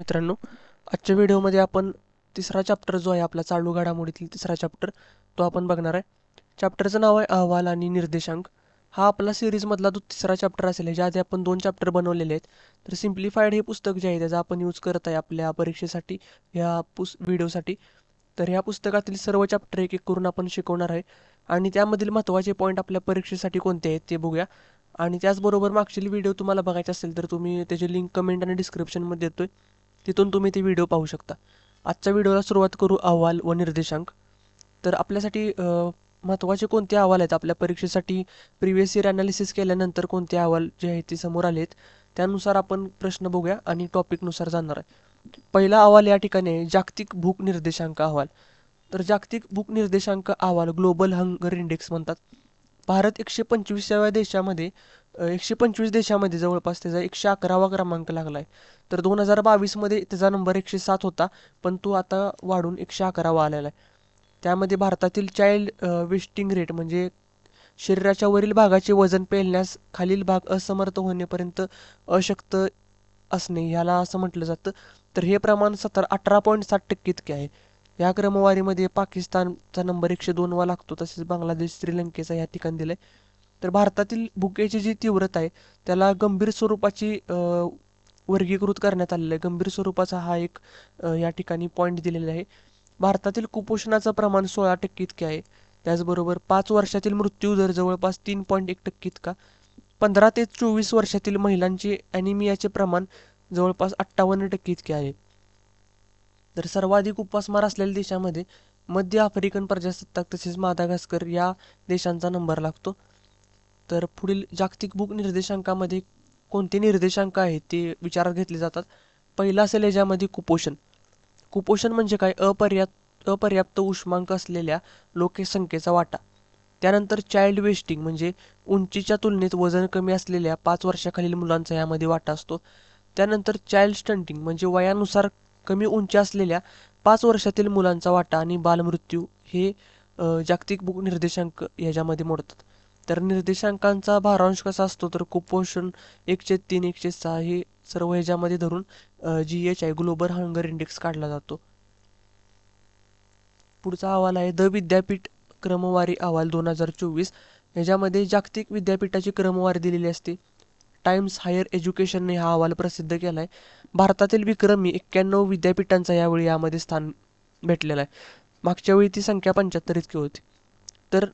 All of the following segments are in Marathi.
मित्रांनो, आजच्या व्हिडिओमध्ये आपण तिसरा चॅप्टर जो आहे आपला चालू घडामोडीतील तिसरा चॅप्टर तो आपण बघणार आहे. चॅप्टरचं नाव आहे अहवाल आणि निर्देशांक. हा आपला सिरीजमधला तो तिसरा चॅप्टर असेल. ह्याच्या आधी आपण 2 चॅप्टर बनवलेले आहेत. तर सिम्प्लिफाईड हे पुस्तक जे आहे त्याचा आपण यूज करत आहे आपल्या परीक्षेसाठी ह्या व्हिडिओसाठी. तर ह्या पुस्तकातील सर्व चॅप्टर एक एक करून आपण शिकवणार आहे आणि त्यामधील महत्त्वाचे पॉईंट आपल्या परीक्षेसाठी कोणते आहेत ते बघूया. आणि त्याचबरोबर मागील व्हिडिओ तुम्हाला बघायचे असेल तर तुम्ही त्याची लिंक कमेंट आणि डिस्क्रिप्शनमध्ये देतोय. तिथून तुम्ही ते व्हिडिओ पाहू शकता. आजच्या व्हिडिओला सुरुवात करू अहवाल व निर्देशांक. तर आपल्यासाठी महत्त्वाचे कोणते अहवाल आहेत आपल्या परीक्षेसाठी प्रिव्हियस इयर ॲनालिसिस केल्यानंतर कोणते अहवाल जे आहेत ते समोर आले आहेत त्यानुसार आपण प्रश्न बघूया आणि टॉपिकनुसार जाणार आहे. पहिला अहवाल या ठिकाणी आहे जागतिक भूक निर्देशांक अहवाल. तर जागतिक भूक निर्देशांक अहवाल ग्लोबल हंगर इंडेक्स म्हणतात. भारत 125व्या देशामध्ये 125 देशामध्ये जवळपास त्याचा 111वा क्रमांक लागला आहे. तर 2022मध्ये त्याचा नंबर 107 होता, पण तो आता वाढून 111वा आलेला आहे. त्यामध्ये भारतातील चाइल्ड वेस्टिंग रेट म्हणजे शरीराच्या वरील भागाचे वजन पेलण्यास खालील भाग असमर्थ होण्यापर्यंत अशक्त असणे ह्याला असं म्हटलं जातं. तर हे प्रमाण 18.7% इतके आहे. या क्रमवारीमध्ये पाकिस्तानचा नंबर 102वा लागतो, तसेच बांगलादेश श्रीलंकेचा या ठिकाणी दिलाय. तर भारतातील भुकेची जी तीव्रता आहे त्याला गंभीर स्वरूपाची वर्गीकृत करण्यात आलेलं आहे. गंभीर स्वरूपाचा हा एक या ठिकाणी पॉईंट दिलेला आहे. भारतातील कुपोषणाचं प्रमाण 16% इतके आहे. त्याचबरोबर 5 वर्षातील मृत्यू दर जवळपास 3.1% इतका. 15 ते 24 वर्षातील महिलांचे ॲनिमियाचे प्रमाण जवळपास 58% इतके आहे. तर सर्वाधिक उपासमार असलेल्या देशामध्ये मध्य आफ्रिकन प्रजासत्ताक तसेच मादागास्कर या देशांचा नंबर लागतो. तर पुढील जागतिक भूक निर्देशांकामध्ये कोणते निर्देशांक आहेत ते विचारात घेतले जातात. पहिला असेल याच्यामध्ये कुपोषण. कुपोषण म्हणजे काय? अपर्याप्त उष्मांक असलेल्या लोकसंख्येचा वाटा. त्यानंतर चाइल्ड वेस्टिंग म्हणजे उंचीच्या तुलनेत वजन कमी असलेल्या 5 वर्षाखालील मुलांचा यामध्ये वाटा असतो. त्यानंतर चाइल्ड स्टंटिंग म्हणजे वयानुसार कमी उंची असलेल्या 5 वर्षातील मुलांचा वाटा आणि बालमृत्यू हे जागतिक भूक निर्देशांक ह्याच्यामध्ये मोडतात. तर निर्देशांकांचा भारांश कसा असतो तर कुपोषण 1/3 1/6 हे सर्व ह्याच्यामध्ये धरून GH आहे ग्लोबल हंगर इंडेक्स काढला जातो. पुढचा अहवाल आहे द विद्यापीठ क्रमवारी अहवाल 2024. याच्यामध्ये जागतिक विद्यापीठाची क्रमवारी दिलेली असते. टाइम्स हायर एज्युकेशनने हा अहवाल प्रसिद्ध केला आहे. भारतातील विक्रमी 91 विद्यापीठांचा यावेळी यामध्ये स्थान भेटलेलं आहे. मागच्या वेळी ती संख्या 75 इतकी होती. तर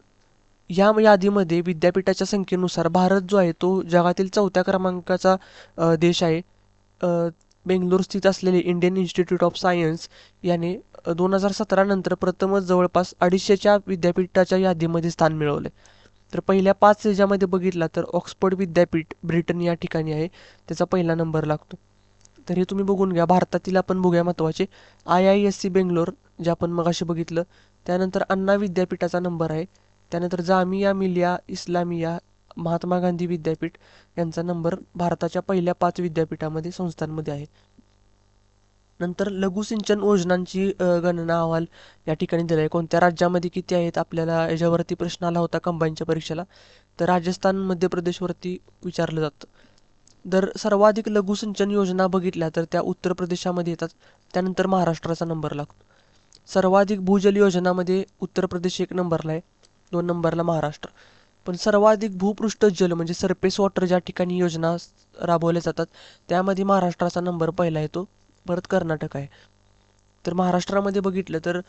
या यादीमध्ये विद्यापीठाच्या संख्येनुसार भारत जो आहे तो जगातील 4थ्या क्रमांकाचा देश आहे. बेंगलोर स्थित असलेले इंडियन इन्स्टिट्यूट ऑफ सायन्स याने 2017 नंतर प्रथमच जवळपास 250च्या विद्यापीठाच्या यादीमध्ये स्थान मिळवले. तर पहिल्या 5 ह्याच्यामध्ये बघितला तर ऑक्सफर्ड विद्यापीठ ब्रिटन या ठिकाणी आहे, त्याचा पहिला नंबर लागतो. तर हे तुम्ही बघून घ्या. भारतातील आपण बघूया महत्त्वाचे IISc बेंगलोर जे आपण मगाशी बघितलं. त्यानंतर अण्णा विद्यापीठाचा नंबर आहे. त्यानंतर जामिया मिलिया इस्लामिया महात्मा गांधी विद्यापीठ यांचा नंबर भारताच्या पहिल्या 5 विद्यापीठामध्ये संस्थांमध्ये आहे. नंतर लघुसिंचन योजनांची गणना अहवाल या ठिकाणी दिला आहे. कोणत्या राज्यामध्ये किती आहेत आपल्याला याच्यावरती प्रश्न आला होता कंबाईनच्या परीक्षेला. तर राजस्थान मध्य प्रदेशवरती विचारलं जातं. जर सर्वाधिक लघुसिंचन योजना बघितल्या तर त्या उत्तर प्रदेशामध्ये येतात. त्यानंतर महाराष्ट्राचा नंबर लागतो. सर्वाधिक भूजल योजनामध्ये उत्तर प्रदेश 1 नंबरला आहे, 2 नंबरला महाराष्ट्र. पण सर्वाधिक भूपृष्ठ जल म्हणजे सरफेस वॉटर ज्या ठिकाणी योजना राबवल्या जातात त्यामध्ये महाराष्ट्राचा नंबर पहिला येतो, परत कर्नाटक आहे. तर महाराष्ट्रामध्ये बघितलं तर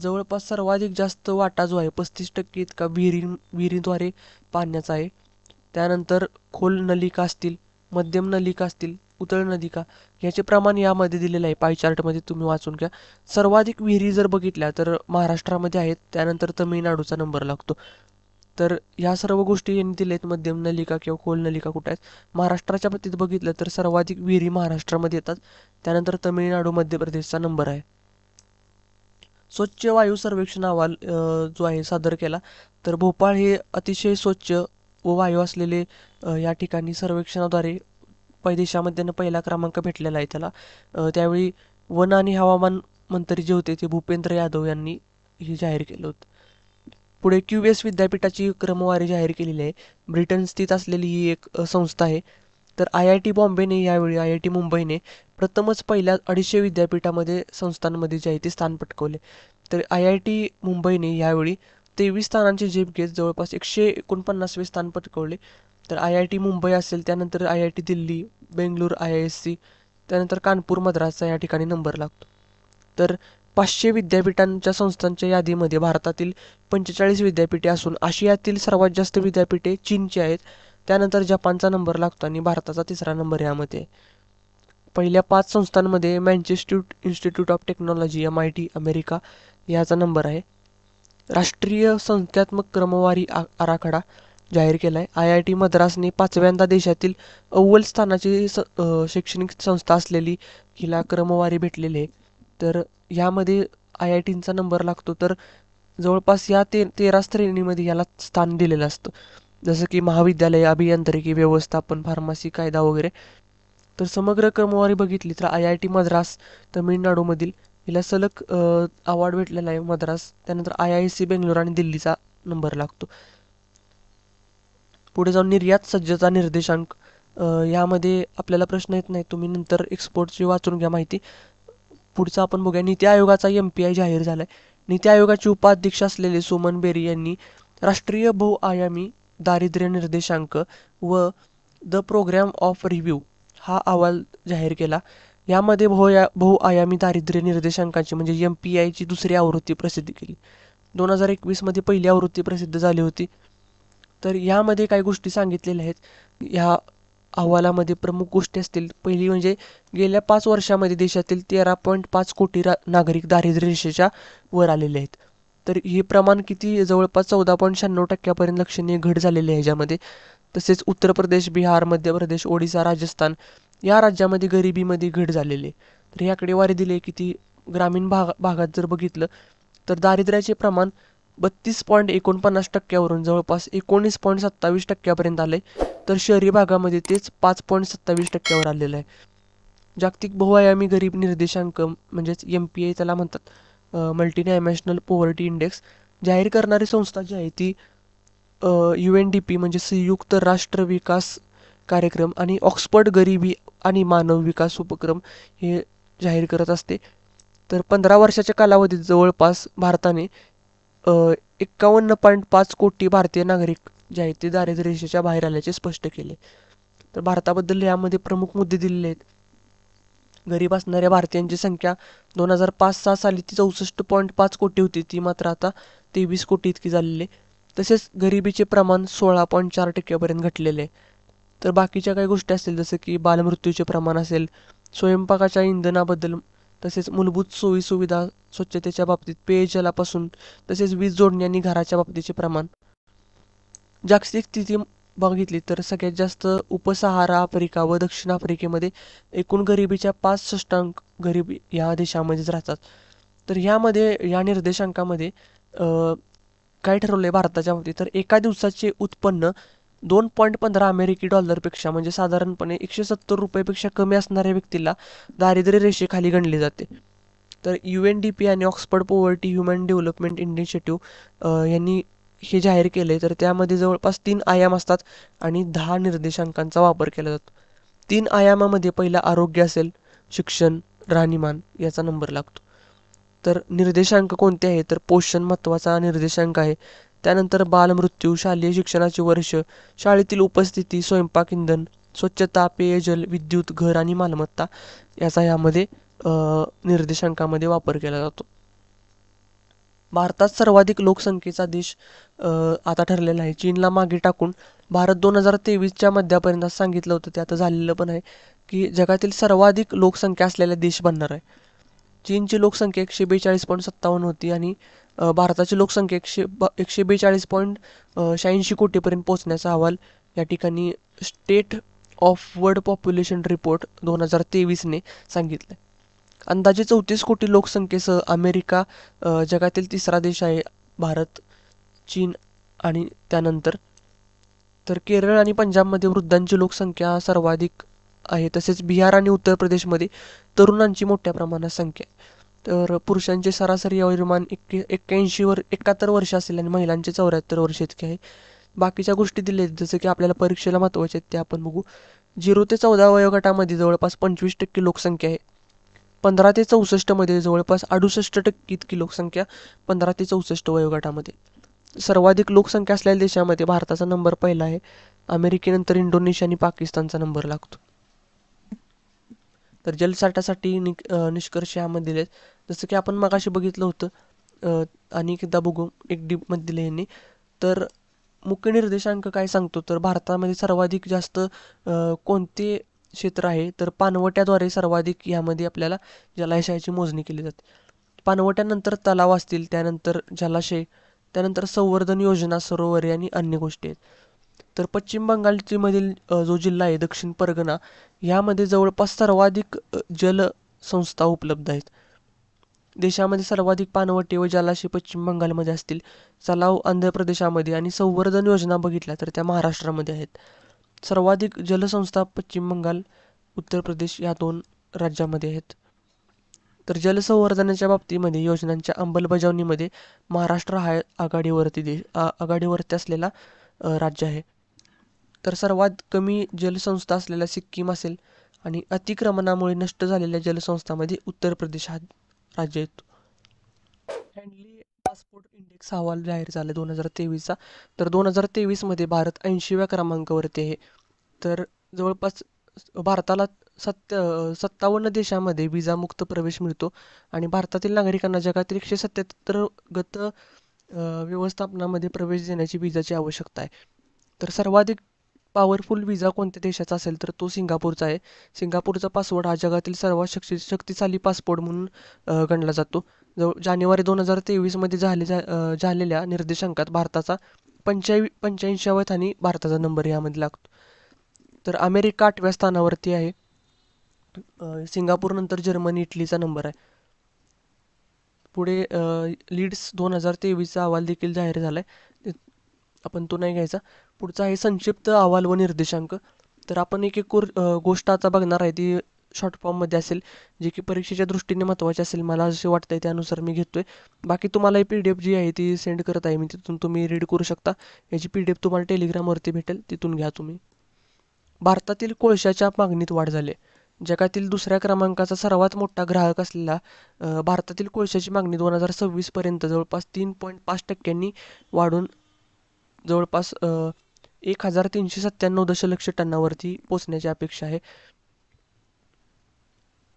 जवळपास सर्वाधिक जास्त वाटा जो आहे 35% इतका विहिरीद्वारे पाण्याचा आहे. त्यानंतर खोल नलिका असतील, मध्यम नलिका असतील, उथळ नलिका ह्याचे प्रमाण यामध्ये दिलेलं आहे. पाय चार्टमध्ये तुम्ही वाचून घ्या. सर्वाधिक विहिरी जर बघितल्या तर महाराष्ट्रामध्ये आहेत, त्यानंतर तमिळनाडूचा नंबर लागतो. तर ह्या सर्व गोष्टी यांनी दिल्या आहेत. मध्यम नलिका किंवा खोल नलिका कुठे आहेत. महाराष्ट्राच्या बाबतीत बघितलं तर सर्वाधिक विहिरी महाराष्ट्रामध्ये येतात, त्यानंतर तमिळनाडू मध्य प्रदेशचा नंबर आहे. स्वच्छ वायू सर्वेक्षण अहवाल जो आहे सादर केला. तर भोपाळ हे अतिशय स्वच्छ व वायू असलेले या ठिकाणी सर्वेक्षणाद्वारे देशामध्ये पहिला क्रमांक भेटलेला आहे त्याला. त्यावेळी वन आणि हवामान मंत्री जे होते ते भूपेंद्र यादव यांनी हे जाहीर केलं होतं. पुढे QS विद्यापीठाची क्रमवारी जाहीर केलेली आहे. ब्रिटन स्थित असलेली ही एक संस्था आहे. तर IIT बॉम्बेने यावेळी IIT मुंबईने प्रथमच पहिल्या 250 विद्यापीठामध्ये संस्थांमध्ये जे आहे ते स्थान पटकवले. तर IIT मुंबईने यावेळी 23 स्थानांची झेप घेत जवळपास 149वे स्थान पटकवले. तर IIT मुंबई असेल, त्यानंतर IIT दिल्ली, बेंगळूर IISc, त्यानंतर कानपूर मद्रासचा या ठिकाणी नंबर लागतो. तर 500 विद्यापीठांच्या संस्थांच्या यादीमध्ये भारतातील 45 विद्यापीठे असून आशियातील सर्वात जास्त विद्यापीठे चीनची आहेत. त्यानंतर जपानचा नंबर लागतो आणि भारताचा तिसरा नंबर यामध्ये. पहिल्या 5 संस्थांमध्ये Manchester institute of technology MIT America याचा नंबर आहे. राष्ट्रीय संख्यात्मक क्रमवारी आराखडा जाहीर केला आहे. IIT मद्रासने 5व्यांदा देशातील अव्वल स्थानाची शैक्षणिक संस्था असलेली हिला क्रमवारी भेटलेली आहे. तर यामध्ये IITचा नंबर लागतो. तर जवळपास या 13 श्रेणीमध्ये याला स्थान दिलेलं असतं, जसं की महाविद्यालय, अभियांत्रिकी, व्यवस्थापन, फार्मसी, कायदा वगैरे. तर समग्र क्रमवारी बघितली तर IIT मद्रास तमिळनाडूमधील हिला सलग अवॉर्ड भेटलेला आहे मद्रास. त्यानंतर IISc बेंगलोर आणि दिल्लीचा नंबर लागतो. पुढे जाऊन निर्यात सज्जता निर्देशांक, यामध्ये आपल्याला प्रश्न येत नाही, तुम्ही नंतर एक्सपोर्टची वाचून घ्या माहिती. पुढचा आपण बघूया. नीती आयोगाचा MPI जाहीर झालाय. नीती आयोगाचे उपाध्यक्ष असलेले सुमन बेरी यांनी राष्ट्रीय बहुआयामी दारिद्र्य निर्देशांक व द प्रोग्रॅम ऑफ रिव्ह्यू हा अहवाल जाहीर केला. यामध्ये बहुआयामी दारिद्र्य निर्देशांकाची म्हणजे MPIची दुसरी आवृत्ती प्रसिद्ध केली. 2021 मध्ये पहिली आवृत्ती प्रसिद्ध झाली होती. तर यामध्ये काही गोष्टी सांगितलेल्या आहेत. ह्या अहवालामध्ये प्रमुख गोष्टी असतील. पहिली म्हणजे गेल्या 5 वर्षामध्ये देशातील 13.5 कोटी नागरिक दारिद्र्य रेषेच्या वर आलेले आहेत. तर हे प्रमाण किती, जवळपास 14.96% लक्षणीय घट झालेली आहे ह्याच्यामध्ये. तसेच उत्तर प्रदेश, बिहार, मध्य प्रदेश, ओडिसा, राजस्थान या राज्यामध्ये गरिबीमध्ये घट झालेली आहे. तर ही आकडेवारी दिली किती ग्रामीण भागात जर बघितलं तर दारिद्र्याचे प्रमाण 32.49%वरून जवळपास 19.27%पर्यंत आले. तर शहरी भागामध्ये तेच 5.27%वर आलेलं आहे. जागतिक बहुआयामी गरीब निर्देशांक म्हणजेच MPI त्याला म्हणतात, मल्टीनॅशनल पॉवर्टी इंडेक्स जाहीर करणारी संस्था जी आहे ती UNDP म्हणजे संयुक्त राष्ट्र विकास कार्यक्रम आणि ऑक्सफर्ड गरिबी आणि मानव विकास उपक्रम हे जाहीर करत असते. तर 15 वर्षाच्या कालावधीत जवळपास भारताने 51.5 कोटी भारतीय नागरिक जे आहेत ते दारिद्र्य रेषेच्या बाहेर आल्याचे स्पष्ट केले. तर भारताबद्दल यामध्ये प्रमुख मुद्दे दिलेले आहेत. गरीब असणाऱ्या भारतीयांची संख्या 2005-06 साली ती 64.5 कोटी होती, ती मात्र आता 23 कोटी इतकी झालेली. तसेच गरिबीचे प्रमाण 16.4%पर्यंत घटलेले आहे. तर बाकीच्या काही गोष्टी असतील जसं की बालमृत्यूचे प्रमाण असेल, स्वयंपाकाच्या इंधनाबद्दल, तसेच मूलभूत सोयीसुविधा, स्वच्छतेच्या बाबतीत, पेयजलापासून तसेच वीज जोडणी आणि घराच्या बाबतीचे प्रमाण. जागतिक स्थिती बघितली तर सगळ्यात जास्त उपसहारा आफ्रिका व दक्षिण आफ्रिकेमध्ये एकूण गरिबीच्या 5% गरीब या देशामध्येच राहतात. तर ह्यामध्ये या निर्देशांकामध्ये काय ठरवलं आहे भारताच्या बाबतीत, तर एका दिवसाचे उत्पन्न 2.15 अमेरिकी डॉलरपेक्षा म्हणजे साधारणपणे 170 रुपयापेक्षा कमी असणाऱ्या व्यक्तीला दारिद्र्य रेषेखाली गणले जाते. तर UNDP आणि Oxford poverty human development initiative यांनी हे जाहीर केले. तर त्यामध्ये जवळपास 3 आयाम असतात आणि 10 निर्देशांकांचा वापर केला जातो. 3 आयामामध्ये पहिला आरोग्य असेल, शिक्षण, राहणीमान याचा नंबर लागतो. तर निर्देशांक कोणते आहे तर पोषण महत्त्वाचा निर्देशांक आहे. त्यानंतर बालमृत्यू, शालेय शिक्षणाचे वर्ष, शाळेतील उपस्थिती, स्वयंपाक, इंधन, स्वच्छता, पेयजल, विद्युत, घर आणि मालमत्ता याचा यामध्ये निर्देशांकामध्ये वापर केला जातो. भारतात सर्वाधिक लोकसंख्येचा देश आता ठरलेला आहे. चीनला मागे टाकून भारत 2023च्या मध्यापर्यंत सांगितलं होतं, ते आता झालेलं पण आहे की जगातील सर्वाधिक लोकसंख्या असलेला देश बनणार आहे. चीनची लोकसंख्या 142.57 होती आणि भारताची लोकसंख्या 142.86 कोटीपर्यंत पोहोचण्याचा अहवाल या ठिकाणी state of world population report 2023ने सांगितलं. अंदाजे 34 कोटी लोकसंख्येसह अमेरिका जगातील तिसरा देश आहे, भारत, चीन आणि त्यानंतर. तर केरळ आणि पंजाबमध्ये वृद्धांची लोकसंख्या सर्वाधिक आहे. तसेच बिहार आणि उत्तर प्रदेशमध्ये तरुणांची मोठ्या प्रमाणात संख्या आहे. तर पुरुषांचे सरासरी वयोमान 71 वर्ष असेल आणि महिलांचे 74 वर्ष इतके आहे. बाकीच्या गोष्टी दिल्या आहेत जसं की आपल्याला परीक्षेला महत्त्वाचे आहेत ते आपण बघू. 0 ते 14 वयोगटामध्ये जवळपास 25% लोकसंख्या आहे. 15 ते 64मध्ये जवळपास 68% इतकी लोकसंख्या 15 ते 64 वयोगटामध्ये. सर्वाधिक लोकसंख्या असलेल्या देशामध्ये भारताचा नंबर पहिला आहे. अमेरिकेनंतर इंडोनेशिया आणि पाकिस्तानचा नंबर लागतो. तर जलसाठ्यासाठी निष्कर्ष यामध्ये दिलेत. जसं की आपण मगाशी बघितलं होतं, आणि एकदा बघू एक डीपमध्ये दिले यांनी. तर मुख्य निर्देशांक काय सांगतो, तर भारतामध्ये सर्वाधिक जास्त कोणते क्षेत्र आहे, तर पाणवट्याद्वारे सर्वाधिक यामध्ये आपल्याला जलाशयाची मोजणी केली जाते. पाणवट्यानंतर तलाव असतील, त्यानंतर जलाशय, त्यानंतर संवर्धन योजना, सरोवरे आणि अन्य गोष्टी आहेत. तर पश्चिम बंगालची मधील जो जिल्हा आहे दक्षिण परगणा, यामध्ये जवळपास सर्वाधिक जलसंस्था उपलब्ध आहेत. देशामध्ये सर्वाधिक पाणवठे व जलाशय पश्चिम बंगालमध्ये असतील, तलाव आंध्र प्रदेशामध्ये आणि संवर्धन योजना बघितल्या तर त्या महाराष्ट्रामध्ये आहेत. सर्वाधिक जलसंस्था पश्चिम बंगाल, उत्तर प्रदेश या 2 राज्यामध्ये आहेत. तर जलसंवर्धनाच्या बाबतीमध्ये योजनांच्या अंमलबजावणीमध्ये महाराष्ट्र हा आघाडीवरती असलेला राज्य आहे. तर सर्वात कमी जलसंस्था असलेला सिक्कीम असेल आणि अतिक्रमणामुळे नष्ट झालेल्या जलसंस्थांमध्ये उत्तर प्रदेश हा राज्य येतो. हँडली पासपोर्ट इंडेक्स अहवाल जाहीर झाला 2023चा. तर 2023मध्ये भारत 80व्या क्रमांकावरती आहे. तर जवळपास भारताला 57 देशामध्ये विजामुक्त प्रवेश मिळतो आणि भारतातील नागरिकांना जगातील 177 गत व्यवस्थापनामध्ये प्रवेश देण्याची विजाची आवश्यकता आहे. तर सर्वाधिक पॉवरफुल विजा कोणत्या देशाचा असेल तर तो सिंगापूरचा आहे. सिंगापूरचा पासपोर्ट हा जगातील सर्वात शक्तिशाली पासपोर्ट म्हणून गणला जातो. जानेवारी 2023मध्ये झालेल्या निर्देशांकात भारताचा 85व्या स्थानी भारताचा नंबर यामध्ये लागतो. तर अमेरिका 8व्या स्थानावरती आहे. सिंगापूरनंतर जर्मनी, इटलीचा नंबर आहे. पुढे लीड्स 2023चा अहवाल देखील जाहीर झाला आहे, आपण तो नाही घ्यायचा. पुढचा आहे संक्षिप्त अहवाल व निर्देशांक. तर आपण एक एक गोष्ट आता बघणार आहे, ती शॉर्ट फॉर्ममध्ये असेल, जे की परीक्षेच्या दृष्टीने महत्त्वाचे असेल. मला असे वाटतंय त्यानुसार मी घेतोय. बाकी तुम्हाला ही PDF जी आहे ती सेंड करत आहे मी, तिथून तुम्ही रीड करू शकता. याची PDF तुम्हाला टेलिग्रामवरती भेटेल, तिथून घ्या तुम्ही. भारतातील कोळशाच्या मागणीत वाढ झाली. जगातील दुसऱ्या क्रमांकाचा सर्वात मोठा ग्राहक असलेला भारतातील कोळशाची मागणी 2026 पर्यंत जवळपास 3.5% वाढून जवळपास 1397 दशलक्ष टनावरती पोचण्याची अपेक्षा आहे.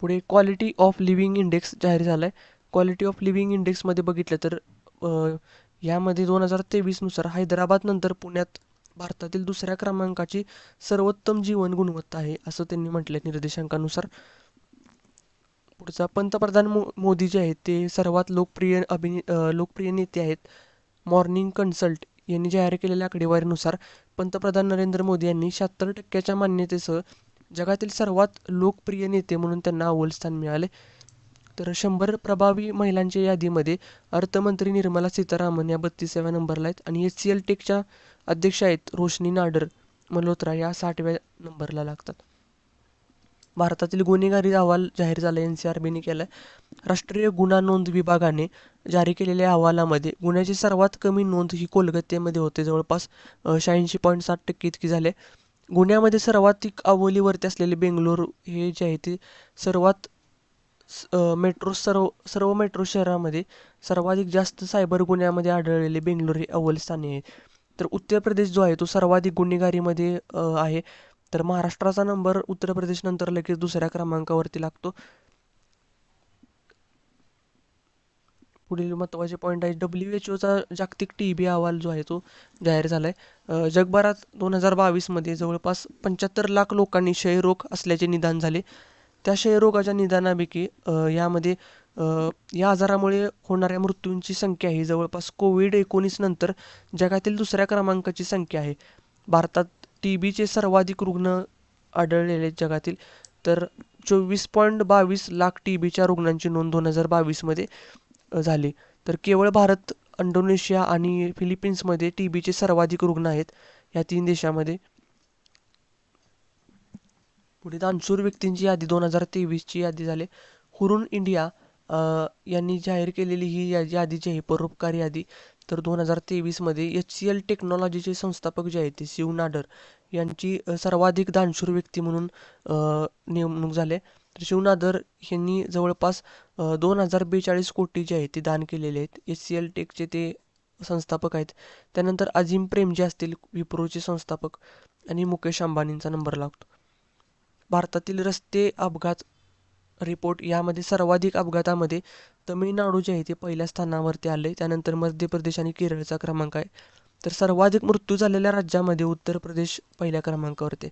पुढे क्वालिटी ऑफ लिव्हिंग इंडेक्स जाहीर झाला आहे. क्वालिटी ऑफ लिव्हिंग इंडेक्समध्ये बघितलं तर यामध्ये 2023नुसार हैदराबादनंतर पुण्यात भारतातील दुसऱ्या क्रमांकाची सर्वोत्तम जीवन गुणवत्ता आहे, असं त्यांनी म्हटलं निर्देशांकानुसार. पुढचा पंतप्रधान मोदी जे आहेत ते सर्वात लोकप्रिय नेते आहेत. मॉर्निंग कन्सल्ट यांनी जाहीर केलेल्या आकडेवारीनुसार पंतप्रधान नरेंद्र मोदी यांनी 76% मान्यतेसह जगातील सर्वात लोकप्रिय नेते म्हणून त्यांना अव्वल स्थान मिळाले. तर 100 प्रभावी महिलांच्या यादीमध्ये अर्थमंत्री निर्मला सीतारामन या 32व्या नंबरला आहेत आणि HCL टेकच्या अध्यक्ष आहेत रोशनी नाडर मल्होत्रा या 60व्या नंबरला लागतात. भारतातील गुन्हेगारी अहवाल जाहीर झाला, NCRBने केला. राष्ट्रीय गुन्हा नोंद विभागाने जारी केलेल्या अहवालामध्ये गुन्ह्याची सर्वात कमी नोंद ही कोलकात्यामध्ये होते, जवळपास 86.7% इतकी झाले. गुन्ह्यामध्ये सर्वाधिक अव्वलीवरती असलेले बेंगलोर हे जे आहे ते सर्वात सर्व मेट्रो शहरामध्ये सर्वाधिक जास्त सायबर गुन्ह्यामध्ये आढळलेले बेंगलोर हे अव्वल स्थानी आहे. तर उत्तर प्रदेश जो आहे तो सर्वाधिक गुन्हेगारीमध्ये आहे. तर महाराष्ट्राचा नंबर उत्तर प्रदेश नंतर लगेच दुसऱ्या क्रमांकावरती लागतो. पुढील महत्त्वाचे पॉईंट आहे WHO जागतिक TB अहवाल जो आहे तो जाहीर झाला आहे. जगभरात 2022मध्ये जवळपास 75 लाख लोकांनी क्षयरोग असल्याचे निदान झाले. त्या क्षयरोगाच्या निदानापैकी यामध्ये या आजारामुळे होणाऱ्या मृत्यूंची संख्या ही जवळपास COVID-19 नंतर जगातील दुसऱ्या क्रमांकाची संख्या आहे. भारतात TBचे सर्वाधिक रुग्ण आढळलेले जगातील. तर 24.22 लाख TBच्या रुग्णांची नोंद 2022मध्ये झाली. तर केवळ भारत, इंडोनेशिया आणि फिलिपिन्समध्ये TBचे सर्वाधिक रुग्ण आहेत या 3 देशामध्ये. पुढे दानशूर व्यक्तींची यादी 2023ची यादी झाली. हुरून इंडिया यांनी जाहीर केलेली ही यादी जी आहे परोपकारी यादी, तर 2023मध्ये HCL टेक्नॉलॉजीचे संस्थापक जे आहेत ते शिव नाडर यांची सर्वाधिक दानशूर व्यक्ती म्हणून नेमणूक झाले. तर शिव नाडर यांनी जवळपास 2042 कोटी जे आहेत ते दान केलेले आहेत. HCL टेकचे ते संस्थापक आहेत. त्यानंतर अजिम प्रेमजी असतील विप्रोचे संस्थापक आणि मुकेश अंबानींचा नंबर लागतो. भारतातील रस्ते अपघात रिपोर्ट यामध्ये सर्वाधिक अपघातामध्ये तमिळनाडू जे आहे ते पहिल्या स्थानावरती आले. त्यानंतर मध्य प्रदेश आणि केरळचा क्रमांक आहे. तर सर्वाधिक मृत्यू झालेल्या राज्यामध्ये उत्तर प्रदेश पहिल्या क्रमांकावरती.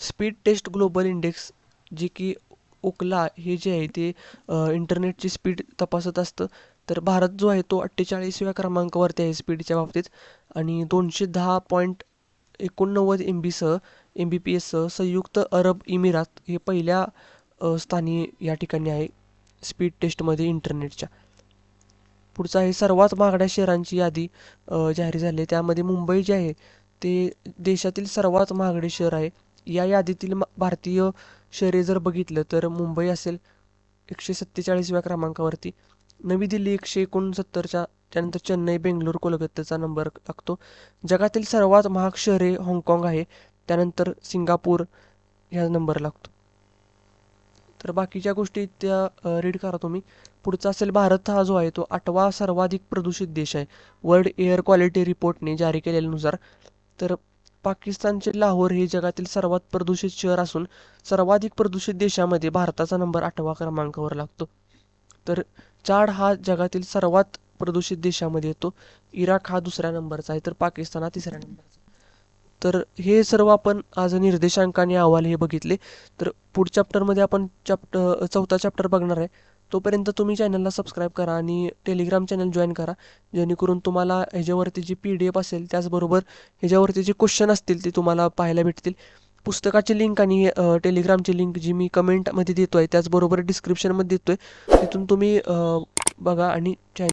Speed taste global index J की ओकला हे जे आहे ते इंटरनेटची स्पीड तपासत असतं. तर भारत जो आहे तो 48व्या क्रमांकावरती आहे स्पीडच्या बाबतीत आणि 210.89 MBPS सह संयुक्त अरब इमिरात हे पहिल्या स्थानी या ठिकाणी आहे स्पीड टेस्टमध्ये इंटरनेटच्या. पुढचं आहे सर्वात महागड्या शहरांची यादी जाहीर झाली. त्यामध्ये मुंबई जे आहे ते देशातील सर्वात महागडे शहर आहे. या यादीतील भारतीय शहरे जर बघितलं तर मुंबई असेल 147व्या क्रमांकावरती, नवी दिल्ली 169च्या, त्यानंतर चेन्नई, बेंगलोर, कोलकाताचा नंबर लागतो. जगातील सर्वात महाग शहरे हाँगकाँग आहे, त्यानंतर सिंगापूर ह्या नंबर लागतो. तर बाकीच्या गोष्टी त्या रीड करा तुम्ही. पुढचा असेल भारत हा जो आहे तो 8वा सर्वाधिक प्रदूषित देश आहे वर्ल्ड एअर क्वालिटी रिपोर्टने जारी केलेल्यानुसार. तर पाकिस्तानचे लाहोर हे जगातील सर्वात प्रदूषित शहर असून सर्वाधिक प्रदूषित देशामध्ये भारताचा नंबर 8वा क्रमांकावर लागतो. तर चाड हा जगातील सर्वात प्रदूषित देशामध्ये येतो. इराक हा दुसऱ्या नंबरचा आहे तर पाकिस्तान हा तिसऱ्या नंबरचा. तर हे सर्व आपण आज निर्देशांक आणि अहवाल हे बघितले. तर पुढच्या चॅप्टरमध्ये आपण चौथा चॅप्टर बघणार आहे. तोपर्यंत तुम्ही चॅनलला सबस्क्राईब करा आणि टेलिग्राम चॅनल जॉईन करा, जेणेकरून तुम्हाला ह्याच्यावरती जी PDF असेल त्याचबरोबर ह्याच्यावरती जे क्वेश्चन असतील ते तुम्हाला पाहायला भेटतील. पुस्तकाची लिंक आणि टेलिग्रामची लिंक जी मी कमेंटमध्ये देतो आहे त्याचबरोबर डिस्क्रिप्शनमध्ये देतो आहे, तिथून तुम्ही बघा आणि